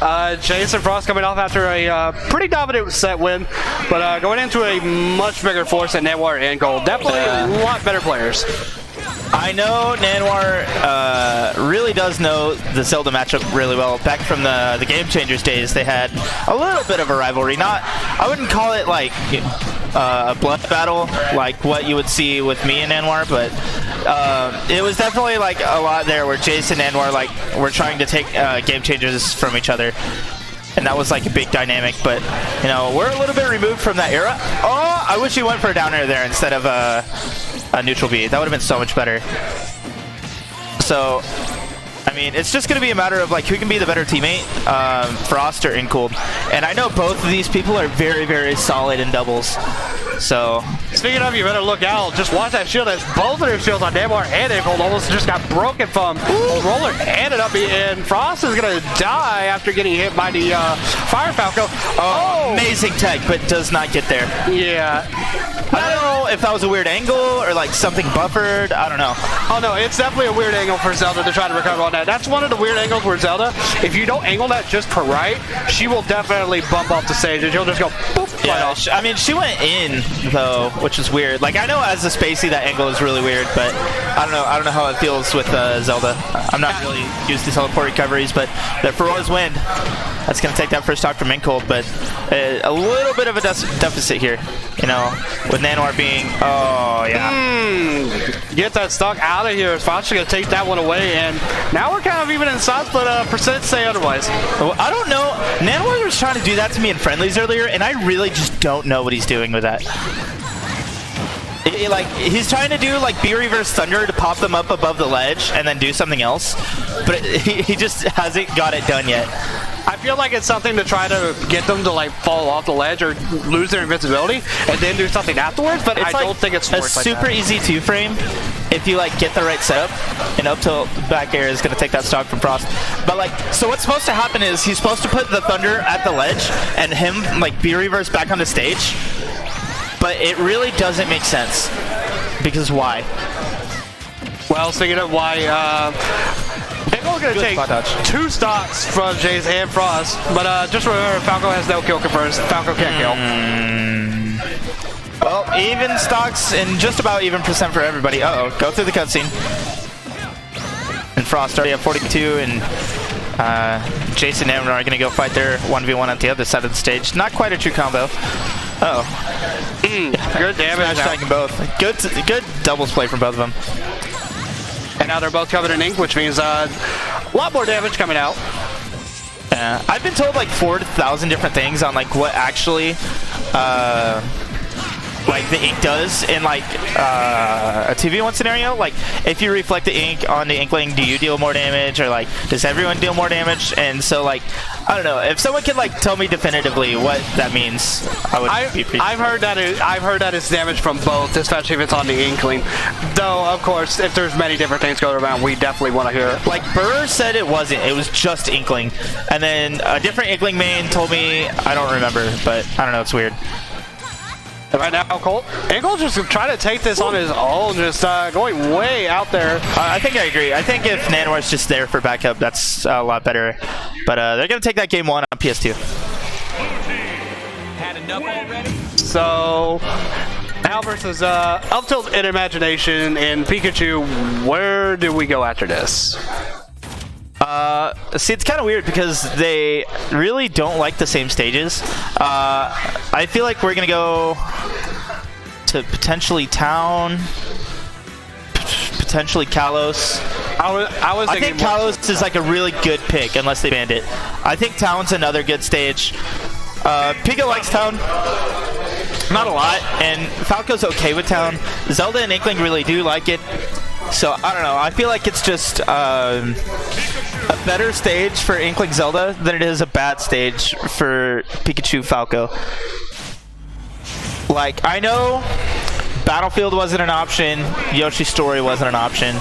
Jayce and Frost coming off after a pretty dominant set win, but going into a much bigger force than Nanoir and inCoold. Definitely a lot better players. I know Nanoir really does know the Zelda matchup really well. Back from the Game Changers days, they had a little bit of a rivalry. I wouldn't call it like a blood battle like what you would see with me and Nanoir, but it was definitely like a lot there where Jayce and Nanoir like were trying to take Game Changers from each other. And that was like a big dynamic, but you know, we're a little bit removed from that era. Oh, I wish he went for a down air there instead of a neutral B. That would have been so much better. So, I mean, it's just going to be a matter of like who can be the better teammate, Frost or inCoold. And I know both of these people are very, very solid in doubles. So, speaking of, you better look out. Just watch that shield as both of their shields on Nanoir and inCoold almost just got broken from Roller. Ended up and Frost is going to die after getting hit by the Fire Falco. Oh, amazing tech, but does not get there. Yeah. I don't know if that was a weird angle or like something buffered. I don't know. Oh no, it's definitely a weird angle for Zelda to try to recover on that. That's one of the weird angles where Zelda, if you don't angle that just per right, she will definitely bump off the stage and she'll just go poof. Yeah, off. I mean, she went in though, which is weird. Like I know as a spacey that angle is really weird, but I don't know how it feels with Zelda. I'm not really used to teleport recoveries, but the Feroz wind, that's gonna take that first stock from inCoold, but a little bit of a deficit here, you know, with Nanoir being, oh yeah. Get that stock out of here. Frost is gonna take that one away, and now we're kind of even in size, but percent say otherwise. Well, I don't know. Nanoir was trying to do that to me in friendlies earlier, and I really just don't know what he's doing with that. Like he's trying to do like B reverse thunder to pop them up above the ledge and then do something else, but he just hasn't got it done yet. I feel like it's something to try to get them to like fall off the ledge or lose their invincibility and then do something afterwards, but I don't think it's a super easy 2-frame if you like get the right setup, and up tilt back air is going to take that stock from Frost. But like, so what's supposed to happen is he's supposed to put the thunder at the ledge and him like B reverse back on the stage, but it really doesn't make sense because why? Well, speaking of why, inCoold's going to take two stocks from Jayce and Frost, but just remember, Falco has no kill confirms. Falco can't kill. Well, even stocks and just about even percent for everybody. Uh-oh, go through the cutscene. And Frost already at 42, and Jayce and Nanoir are going to go fight their 1v1 at the other side of the stage. Not quite a true combo. Uh-oh. Good damage. Stacking both. Good doubles play from both of them. And now they're both covered in ink, which means a lot more damage coming out. Yeah, I've been told like 4,000 different things on like what actually like the ink does in like a 2v1 scenario. Like if you reflect the ink on the inkling, do you deal more damage, or like does everyone deal more damage? And so like I don't know, if someone can like tell me definitively what that means, I would be appreciative. I've heard that it's damage from both, especially if it's on the inkling. Though of course, if there's many different things going around, we definitely want to hear it. Like Burr said it wasn't, it was just inkling, and then a different inkling main told me, I don't remember, but I don't know, it's weird. Right now, inCoold just trying to take this on his own, just going way out there. I think I agree. I think if Nanoir's just there for backup, that's a lot better. But they're going to take that game 1 on PS2. Had enough already? So, now versus Up Tilt and Imagination and Pikachu, where do we go after this? See, it's kind of weird because they really don't like the same stages. I feel like we're going to go to potentially Town, potentially Kalos. I think Kalos is like a really good pick unless they banned it. I think Town's another good stage. Pika likes Town. Not a lot, and Falco's okay with Town. Zelda and Inkling really do like it. So, I don't know. I feel like it's just a better stage for Inkling Zelda than it is a bad stage for Pikachu Falco. Like, I know Battlefield wasn't an option. Yoshi's Story wasn't an option.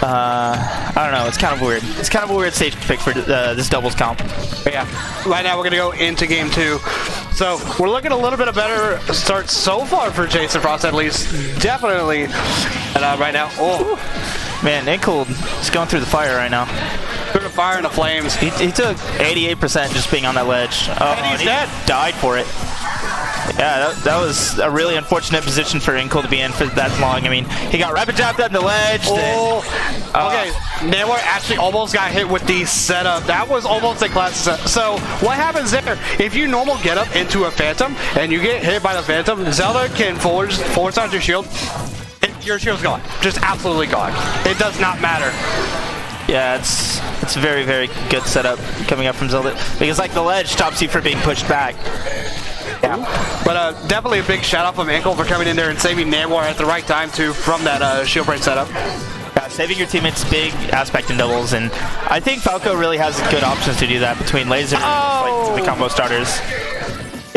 I don't know. It's kind of weird. It's kind of a weird stage to pick for this doubles comp. But yeah, right now we're going to go into game 2. So we're looking a little bit of better start so far for Jayce and Frost, at least. Definitely. And right now, oh. Man, inCoold is going through the fire right now. Through the fire and the flames. He took 88% just being on that ledge. Oh, and he's dead. Died for it. Yeah, that was a really unfortunate position for inCoold to be in for that long. I mean, he got rapid jabbed on the ledge. Oh, okay. Nanoir actually almost got hit with the setup. That was almost a classic setup. So what happens there? If you normal get up into a Phantom and you get hit by the Phantom, Zelda can forward charge your shield. Your shield's gone. Just absolutely gone. It does not matter. Yeah, it's a very, very good setup coming up from Zelda because like the ledge stops you from being pushed back. Yeah, but definitely a big shout out from inCoold for coming in there and saving Nanoir at the right time too from that shield break setup. Yeah, saving your teammates big aspect in doubles, and I think Falco really has good options to do that between laser and like, the combo starters.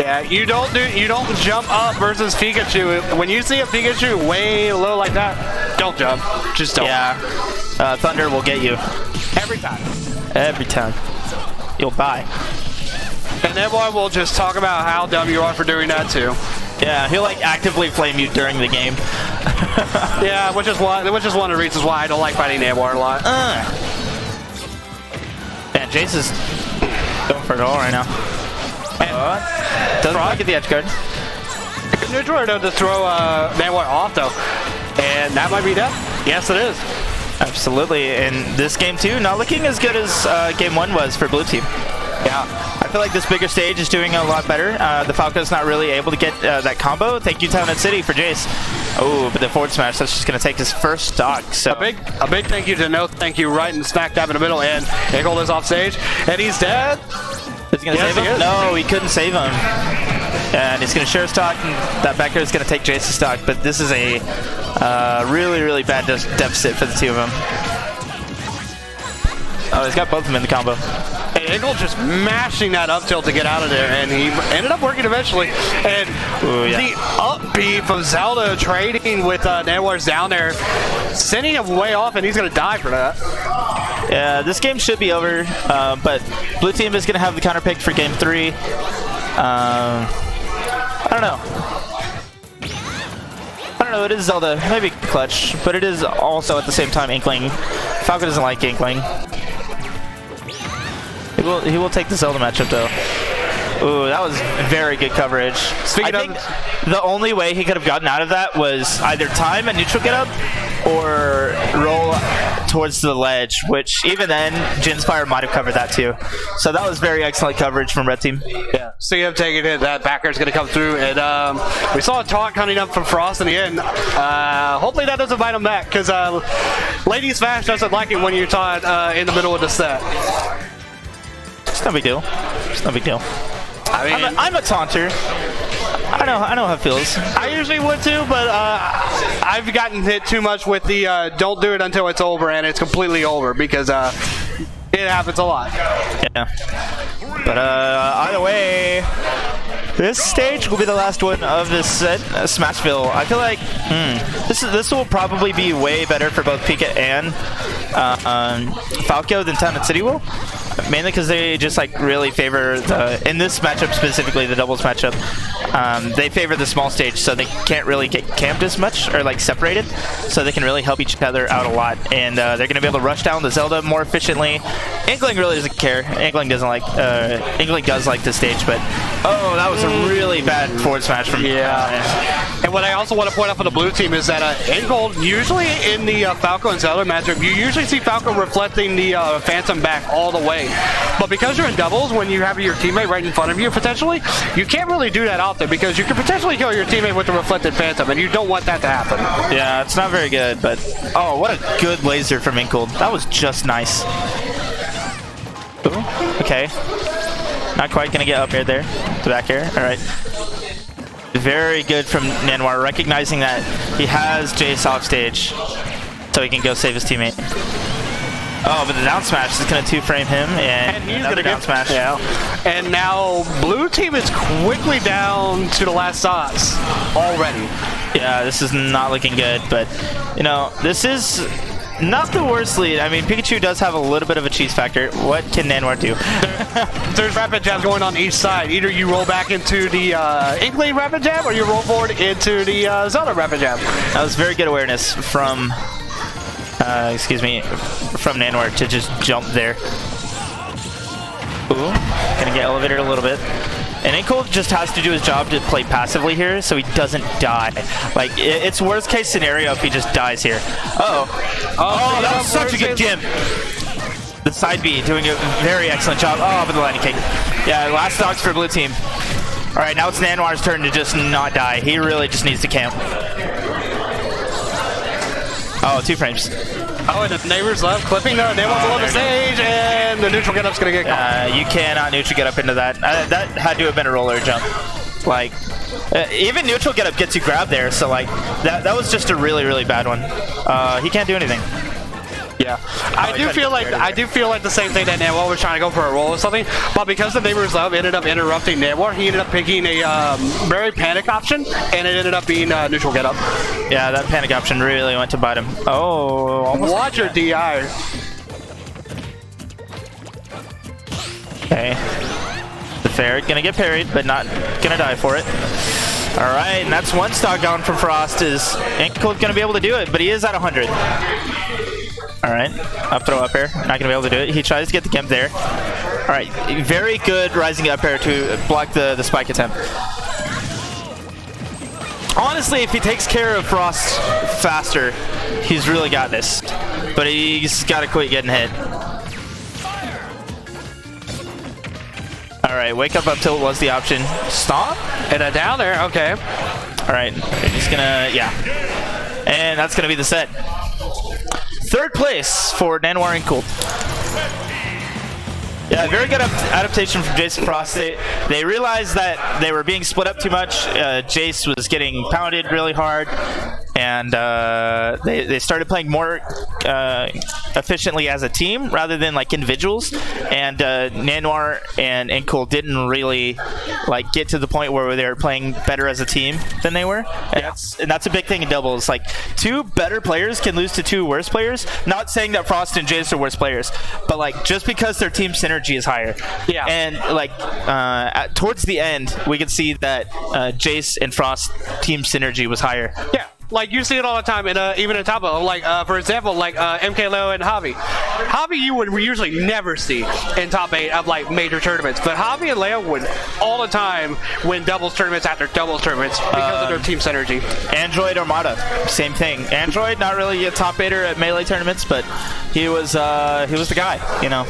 Yeah, you don't jump up versus Pikachu. When you see a Pikachu way low like that, don't jump. Just don't. Yeah, Thunder will get you every time. Every time. You'll die. And everyone will just talk about how dumb you are for doing that too. Yeah, he'll like actively flame you during the game. Yeah, which is one of the reasons why I don't like fighting Nanoir a lot. And Jayce is going for it all right now. And doesn't get the edge guard. Neutral though to throw Nanoir off though, and that might be death. Yes, it is. Absolutely. And this game too, not looking as good as game 1 was for blue team. Yeah, I feel like this bigger stage is doing a lot better. The Falco's not really able to get that combo. Thank you, Town and City, for Jayce. Oh, but the forward smash, that's just going to take his first stock. So a big thank you to thank you right and smack dab in the middle, and inCoold is off stage, and he's dead. Is he going to save him? No, he couldn't save him. And he's going to share stock, and that back air is going to take Jayce's stock. But this is a really, really bad deficit for the two of them. Oh, he's got both of them in the combo. And inCoold just mashing that up tilt to get out of there, and he ended up working eventually. And the up B from Zelda trading with Nanoir's down there, sending him way off, and he's going to die for that. Yeah, this game should be over, but blue team is going to have the counter pick for game 3. I don't know, it is Zelda, maybe clutch, but it is also at the same time Inkling. Falco doesn't like Inkling. He will take the Zelda matchup though. Ooh, that was very good coverage. I think the only way he could have gotten out of that was either time a neutral get up or roll towards the ledge, which even then, Jin's Fire might have covered that too. So that was very excellent coverage from red team. Yeah, see him taking it, that back air is going to come through, and we saw a taunt coming up from Frost in the end. Hopefully that doesn't bite him back, because Lady Smash doesn't like it when you're taught in the middle of the set. It's no big deal. It's no big deal. I mean, I'm a taunter. I know how it feels. I usually would too, but I've gotten hit too much with the don't do it until it's over, and it's completely over, because it happens a lot. Yeah. But either way, this stage will be the last one of this set, Smashville. I feel like this will probably be way better for both Pika and Falco than Town and City will. Mainly because they just like really favor in this matchup specifically, the doubles matchup. They favor the small stage, so they can't really get camped as much or like separated, so they can really help each other out a lot. And they're going to be able to rush down the Zelda more efficiently. Inkling really doesn't care. Inkling doesn't like. Inkling does like this stage, but oh, that was a really bad forward smash from. Yeah. And what I also want to point out for the blue team is that inCoold, usually in the Falco and Zelda matchup, you usually see Falco reflecting the Phantom back all the way. But because you're in doubles, when you have your teammate right in front of you, potentially, you can't really do that often, because you could potentially kill your teammate with the reflected Phantom, and you don't want that to happen. Yeah, it's not very good, but oh, what a good laser from inCoold. That was just nice. Ooh, okay. Not quite going to get up air there. The back air. All right. Very good from Nanoir, recognizing that he has Jayce off stage, so he can go save his teammate. Oh, but the down smash is going to two-frame him, and he's going to down smash. Yeah. And now blue team is quickly down to the last sauce already. Yeah, this is not looking good, but, you know, this is not the worst lead. I mean, Pikachu does have a little bit of a cheese factor. What can Nanoir do? There's rapid jabs going on each side. Either you roll back into the Inkling rapid jab, or you roll forward into the Zelda rapid jab. That was very good awareness from excuse me, from Nanoir to just jump there. Ooh, gonna get elevated a little bit. And inCoold just has to do his job to play passively here so he doesn't die. Like, it's worst case scenario if he just dies here. Uh-oh. Oh, that was such a good gym. The side B doing a very excellent job. Oh, with the lightning kick. Yeah, last stocks for blue team. All right, now it's Nanoir's turn to just not die. He really just needs to camp. Oh, 2 frames. Oh, and the neighbors left clipping though. They want to love the stage, and the neutral get up's gonna get caught. You cannot neutral get up into that. That had to have been a roller jump. Like, even neutral get up gets you grabbed there. So like, that was just a really, really bad one. He can't do anything. Yeah, I do feel like the same thing that Nanoir was trying to go for a roll or something, but because the neighbors love ended up interrupting Nanoir, he ended up picking a very panic option, and it ended up being neutral get up. Yeah, that panic option really went to bite him. Oh, almost. Watch your DI. Okay, the fair gonna get parried, but not gonna die for it. All right, and that's 1 stock gone from Frost. Is inCoold gonna be able to do it? But he is at 100. All right, up throw up air, not gonna be able to do it. He tries to get the gimp there. All right, very good rising up air to block the spike attempt. Honestly, if he takes care of Frost faster, he's really got this. But he's gotta quit getting hit. All right, wake up tilt was the option. Stop And a down there, okay. All right, he's gonna, yeah. And that's gonna be the set. 3rd place for Nanoir inCoold. Yeah, very good adaptation from Jayce and Frost. They realized that they were being split up too much. Jayce was getting pounded really hard, and they started playing more efficiently as a team rather than like individuals. And Nanoir and inCoold didn't really like get to the point where they were playing better as a team than they were. And that's a big thing in doubles. Like 2 better players can lose to 2 worse players. Not saying that Frost and Jayce are worse players, but like just because their team synergy is higher. Yeah. And like towards the end, we could see that Jayce and Frost team synergy was higher. Yeah. Like, you see it all the time, even in top of, like, for example, like MK Leo and Javi. Javi you would usually never see in top 8 of, like, major tournaments. But Javi and Leo would all the time win doubles tournaments after doubles tournaments because of their team synergy. Android Armada, same thing. Android, not really a top 8er at Melee tournaments, but he was the guy, you know.